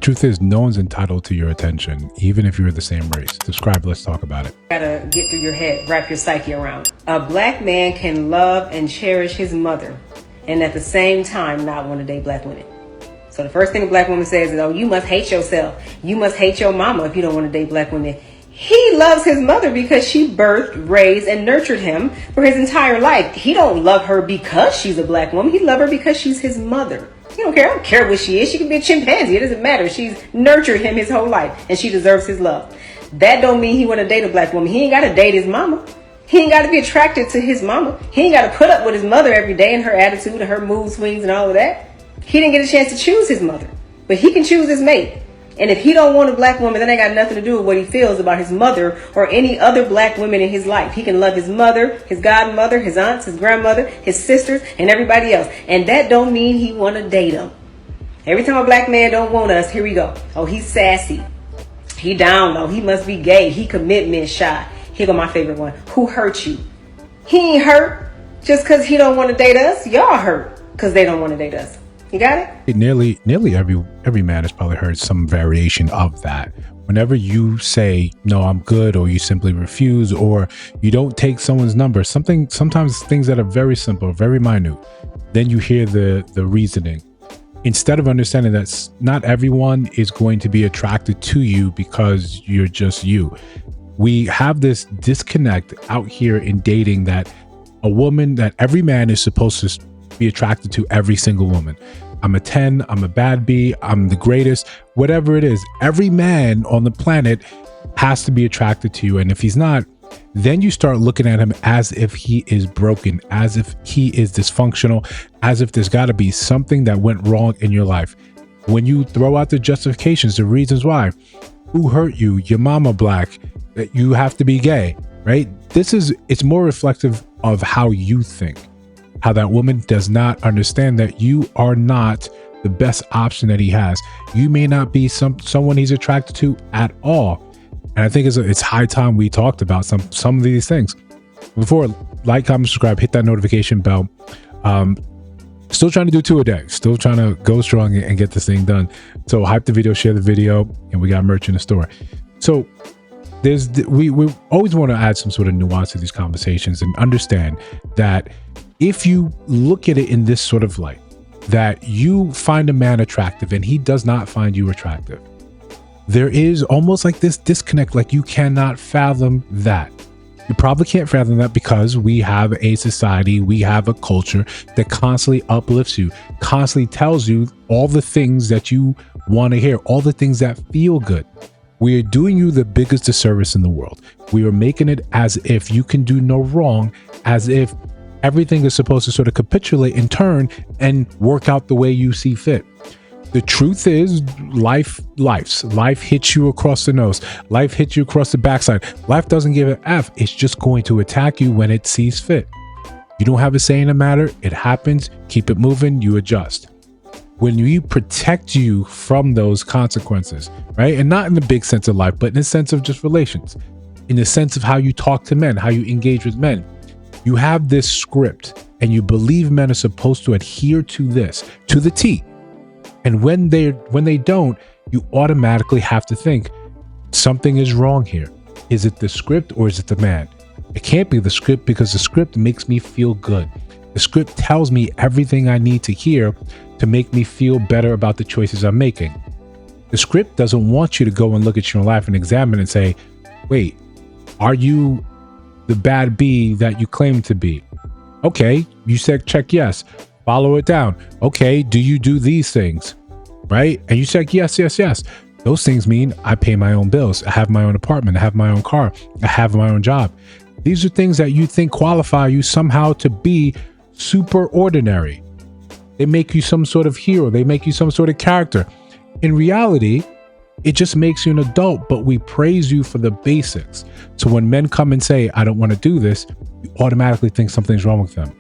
truth is, no one's entitled to your attention, even if you're the same race. Describe, let's talk about it. Gotta get through your head, wrap your psyche around. A black man can love and cherish his mother and at the same time not want to date black women. So the first thing a black woman says is, oh, you must hate yourself. You must hate your mama if you don't want to date black women. He loves his mother because she birthed, raised, and nurtured him for his entire life. He don't love her because she's a black woman. He loves her because she's his mother. He don't care. I don't care what she is. She can be a chimpanzee. It doesn't matter. She's nurtured him his whole life, and she deserves his love. That don't mean he want to date a black woman. He ain't got to date his mama. He ain't got to be attracted to his mama. He ain't got to put up with his mother every day and her attitude and her mood swings and all of that. He didn't get a chance to choose his mother, but he can choose his mate. And if he don't want a black woman, that ain't got nothing to do with what he feels about his mother or any other black women in his life. He can love his mother, his godmother, his aunts, his grandmother, his sisters, and everybody else. And that don't mean he want to date them. Every time a black man don't want us, here we go. Oh, he's sassy. He down low. He must be gay. He commitment shy. Here go my favorite one. Who hurt you? He ain't hurt just because he don't want to date us. Y'all hurt because they don't want to date us. You got it? Nearly every man has probably heard some variation of that. Whenever you say, no, I'm good, or you simply refuse, or you don't take someone's number, sometimes things that are very simple, very minute, then you hear the reasoning. Instead of understanding that not everyone is going to be attracted to you because you're just you. We have this disconnect out here in dating that every man is supposed to be attracted to every single woman. I'm a 10, I'm a bad B, I'm the greatest, whatever it is. Every man on the planet has to be attracted to you. And if he's not, then you start looking at him as if he is broken, as if he is dysfunctional, as if there's got to be something that went wrong in your life. When you throw out the justifications, the reasons why, who hurt you, your mama black, that you have to be gay, right? It's more reflective of how you think. How that woman does not understand that you are not the best option that he has. You may not be someone he's attracted to at all. And I think it's high time we talked about some of these things. Before, like, comment, subscribe, hit that notification bell. Still trying to do 2 a day. Still trying to go strong and get this thing done. So hype the video, share the video, and we got merch in the store. So we always want to add some sort of nuance to these conversations and understand that if you look at it in this sort of light, that you find a man attractive and he does not find you attractive, there is almost like this disconnect, like you cannot fathom that. You probably can't fathom that because we have a society, we have a culture that constantly uplifts you, constantly tells you all the things that you want to hear, all the things that feel good. We are doing you the biggest disservice in the world. We are making it as if you can do no wrong, as if everything is supposed to sort of capitulate and turn and work out the way you see fit. The truth is, life hits you across the nose. Life hits you across the backside. Life doesn't give an F. It's just going to attack you when it sees fit. You don't have a say in the matter. It happens. Keep it moving. You adjust. When we protect you from those consequences, right? And not in the big sense of life, but in the sense of just relations, in the sense of how you talk to men, how you engage with men. You have this script and you believe men are supposed to adhere to this to the T. And when they don't, you automatically have to think something is wrong here. Is it the script or is it the man? It can't be the script because the script makes me feel good. The script tells me everything I need to hear to make me feel better about the choices I'm making. The script doesn't want you to go and look at your life and examine and say, wait, are you the bad B that you claim to be? Okay, you said check yes. Follow it down. Okay, do you do these things? Right? And you said yes. Those things mean I pay my own bills. I have my own apartment. I have my own car. I have my own job. These are things that you think qualify you somehow to be super ordinary. They make you some sort of hero. They make you some sort of character. In reality, it just makes you an adult, but we praise you for the basics. So when men come and say, I don't want to do this, you automatically think something's wrong with them.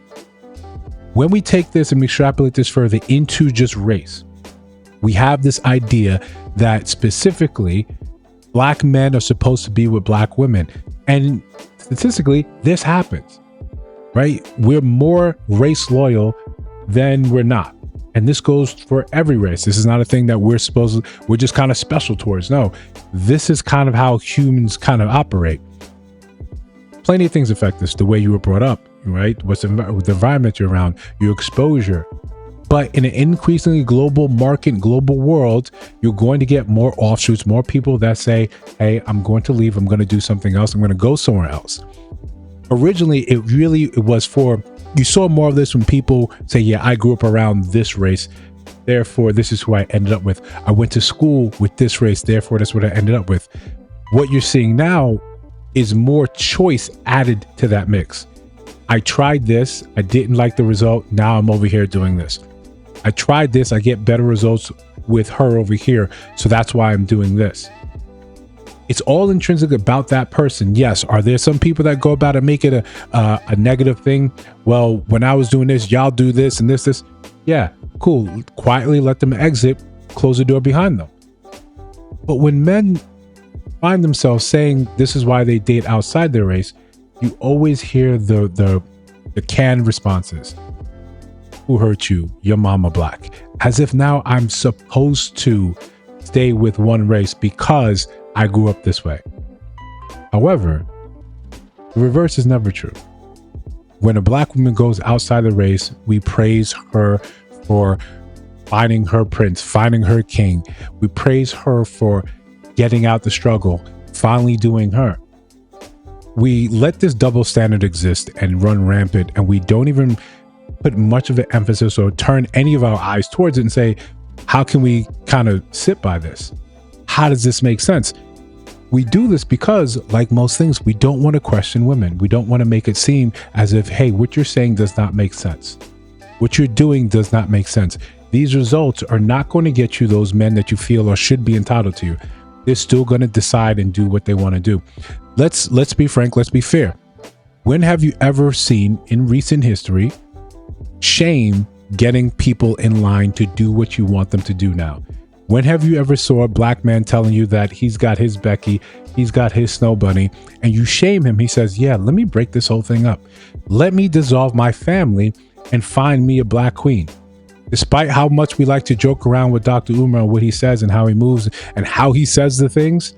When we take this and we extrapolate this further into just race, we have this idea that specifically black men are supposed to be with black women. And statistically, this happens, right? We're more race loyal than we're not. And this goes for every race. This is not a thing that we're just kind of special towards. No, this is kind of how humans kind of operate. Plenty of things affect this. The way you were brought up, right? What's the environment you're around, your exposure. But in an increasingly global market, global world, you're going to get more offshoots, more people that say, hey, I'm going to leave. I'm going to do something else. I'm going to go somewhere else. Originally, it was for, you saw more of this when people say, yeah, I grew up around this race. Therefore, this is who I ended up with. I went to school with this race. Therefore, that's what I ended up with. What you're seeing now is more choice added to that mix. I tried this. I didn't like the result. Now I'm over here doing this. I tried this. I get better results with her over here. So that's why I'm doing this. It's all intrinsic about that person. Yes. Are there some people that go about and make it a negative thing? Well, when I was doing this, y'all do this and this. Yeah, cool. Quietly let them exit, close the door behind them. But when men find themselves saying this is why they date outside their race, you always hear the canned responses. Who hurt you? Your mama black. As if now I'm supposed to stay with one race because I grew up this way. However, the reverse is never true. When a black woman goes outside the race, we praise her for finding her prince, finding her king. We praise her for getting out the struggle, finally doing her. We let this double standard exist and run rampant, and we don't even put much of an emphasis or turn any of our eyes towards it and say, how can we kind of sit by this? How does this make sense? We do this because, like most things, we don't want to question women. We don't want to make it seem as if, hey, what you're saying does not make sense. What you're doing does not make sense. These results are not going to get you those men that you feel or should be entitled to you. They're still going to decide and do what they want to do. Let's be frank. Let's be fair. When have you ever seen in recent history shame getting people in line to do what you want them to do now? When have you ever saw a black man telling you that he's got his Becky, he's got his Snow Bunny, and you shame him? He says, yeah, let me break this whole thing up. Let me dissolve my family and find me a black queen. Despite how much we like to joke around with Dr. Umar and what he says and how he moves and how he says the things,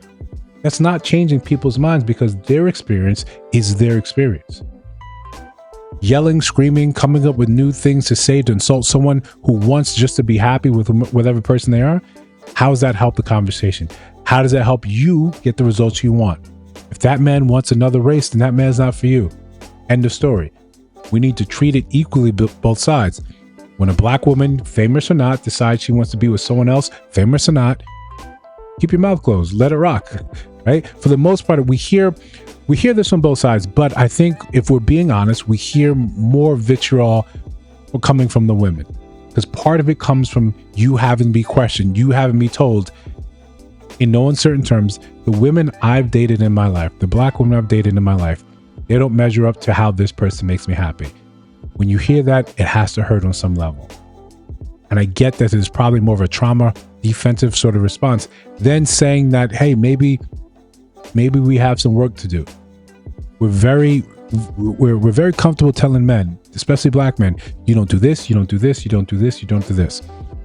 that's not changing people's minds because their experience is their experience. Yelling, screaming, coming up with new things to say to insult someone who wants just to be happy with whatever person they are, how does that help the conversation? How does that help you get the results you want? If that man wants another race, then that man's not for you. End of story. We need to treat it equally, both sides. When a black woman, famous or not, decides she wants to be with someone else, famous or not, keep your mouth closed, let it rock, right? For the most part, we hear this on both sides, but I think if we're being honest, we hear more vitriol coming from the women, because part of it comes from you having to be questioned, you having to be told in no uncertain terms, the women I've dated in my life, the black women I've dated in my life, they don't measure up to how this person makes me happy. When you hear that, it has to hurt on some level. And I get that it's probably more of a trauma defensive sort of response than saying that, hey, maybe we have some work to do. We're very comfortable telling men, especially black men, you don't do this, you don't do this, you don't do this, you don't do this.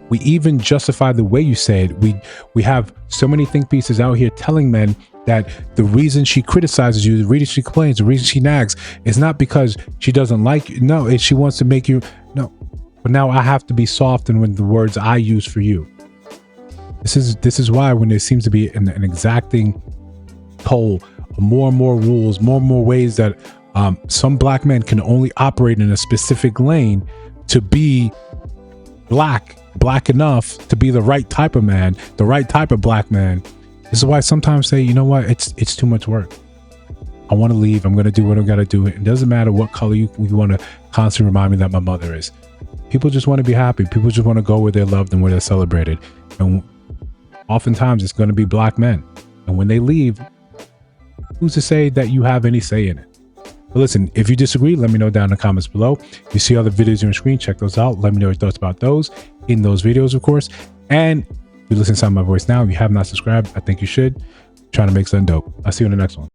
We even justify the way you say it. We have so many think pieces out here telling men that the reason she criticizes you, the reason she complains, the reason she nags is not because she doesn't like you. No, she wants to make you, no. But now I have to be softened with the words I use for you. This is why when there seems to be an exacting toll, more and more rules, more and more ways that some black men can only operate in a specific lane to be black enough to be the right type of man, the right type of black man. This is why I sometimes say, you know what, it's too much work. I want to leave. I'm going to do what I got to do. It doesn't matter what color you want to constantly remind me that my mother is. People just want to be happy. People just want to go where they're loved and where they're celebrated. And oftentimes it's going to be black men. And when they leave, who's to say that you have any say in it? But listen, if you disagree, let me know down in the comments below. If you see other videos on your screen, check those out. Let me know your thoughts about those in those videos, of course. And if you listen to my voice now, if you have not subscribed, I think you should. I'm trying to make something dope. I'll see you in the next one.